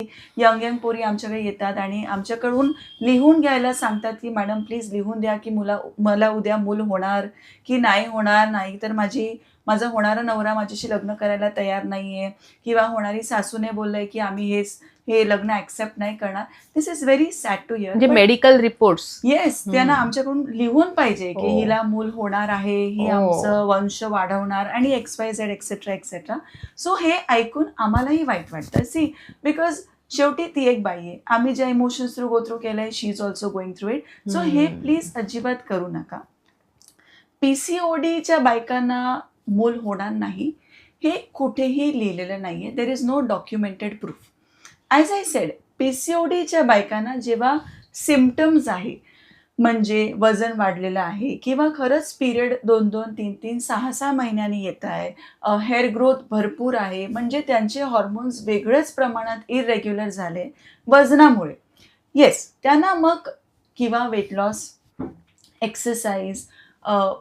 Young young पोरी आमच्याकडे येतात आणि आमच्याकडून लिहून घ्यायला सांगतात की मॅडम प्लीज लिहून द्या की मला उद्या मूल होणार की नाही होणार, नाही तर माझा होणारा नवरा माझ्याशी लग्न करायला तयार नाहीये किंवा होणारी सासूने बोललंय की आम्ही हे लग्न ऍक्सेप्ट नाही करणार. This is very sad to hear. म्हणजे मेडिकल रिपोर्ट्स. येस, त्यांना आमच्याकडून लिहून पाहिजे की हो. हिला मूल होणार आहे, ही हो. आमचं वंश वाढवणार आणि XYZ एक्सेट्रा एक्सेट्रा. सो हे ऐकून आम्हालाही वाईट वाटतं. सी, बिकॉज शेवटी ती एक बाई आहे. आम्ही ज्या इमोशन्स थ्रू गो थ्रू केलंय, she is also going through it. So हे प्लीज अजिबात करू नका. PCODच्या बायकांना मूल होणार नाही हे कुठेही लिहिलेलं नाहीये. There is no documented proof. As I said, PCODच्या बायकांना जेव्हा सिम्पटम्स आहे, म्हणजे वजन वाढलेलं आहे किंवा खरंच पिरियड 2-2, 3-3, 6-6 महिन्यांनी येत आहे, हेअर ग्रोथ भरपूर आहे, म्हणजे त्यांचे हॉर्मोन्स वेगळ्याच प्रमाणात इरेग्युलर झाले वजनामुळे. येस, त्यांना मग किंवा weight loss, exercise,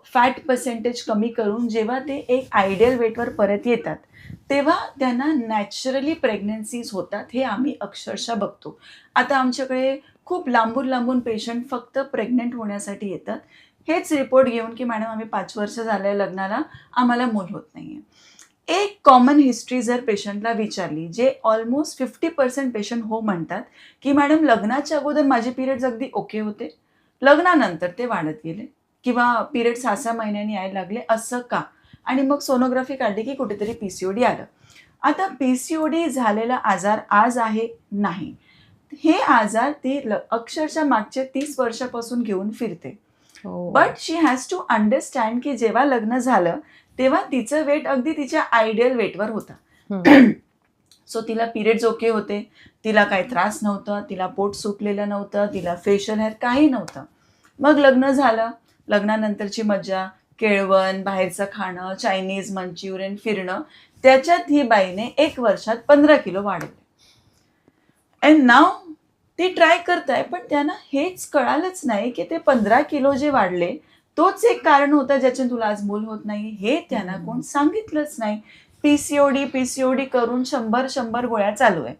fat percentage कमी करून जेव्हा ते एक आयडियल वेटवर परत येतात तेव्हा त्यांना नॅचरली प्रेग्नन्सीज होतात. हे आम्ही अक्षरशः बघतो. आता आमच्याकडे खूप लांबून पेशंट फक्त प्रेग्नंट होण्यासाठी येतात. हेच रिपोर्ट घेऊन की मॅडम आम्ही 5 वर्ष झालंय लग्नाला, आम्हाला मूल होत नाहीये. एक कॉमन हिस्ट्री जर पेशंटला विचारली, जे ऑलमोस्ट 50% पेशंट हो म्हणतात की मॅडम लग्नाच्या अगोदर माझे पिरियड्स अगदी ओके होते, लग्नानंतर ते वाढत गेले किंवा पिरियड 6-6 महिन्यांनी यायला लागले, असं का? आणि मग सोनोग्राफी काढली की कुठेतरी PCOD आलं. आता PCOD झालेला आजार आज आहे नाही. हे आजार ती अक्षरशः मागच्या 30 वर्षापासून घेऊन फिरते. But she has to understand की जेव्हा लग्न झालं तेव्हा तिचं वेट अगदी तिच्या आयडियल वेटवर होता. सो तिला पिरियड्स ओके होते, तिला काही त्रास नव्हता, तिला पोट सुटलेलं नव्हतं, तिला फेशियल हेअर काही नव्हतं. मग लग्न झालं, लग्नानंतरची मज्जा, केळवण, बाहेरचं खाणं, चायनीज, मंचुरियन, फिरणं, त्याच्यात ही बाईने 1 वर्षात 15 किलो वाढवले. अँड नाव ती ट्राय करताय, पण त्यांना हेच कळालंच नाही की ते 15 किलो जे वाढले तोच एक कारण होता ज्याच्याने तुला आज मूल होत नाही. हे त्यांना कोण सांगितलंच नाही. PCOD करून 100 गोळ्या चालू आहे.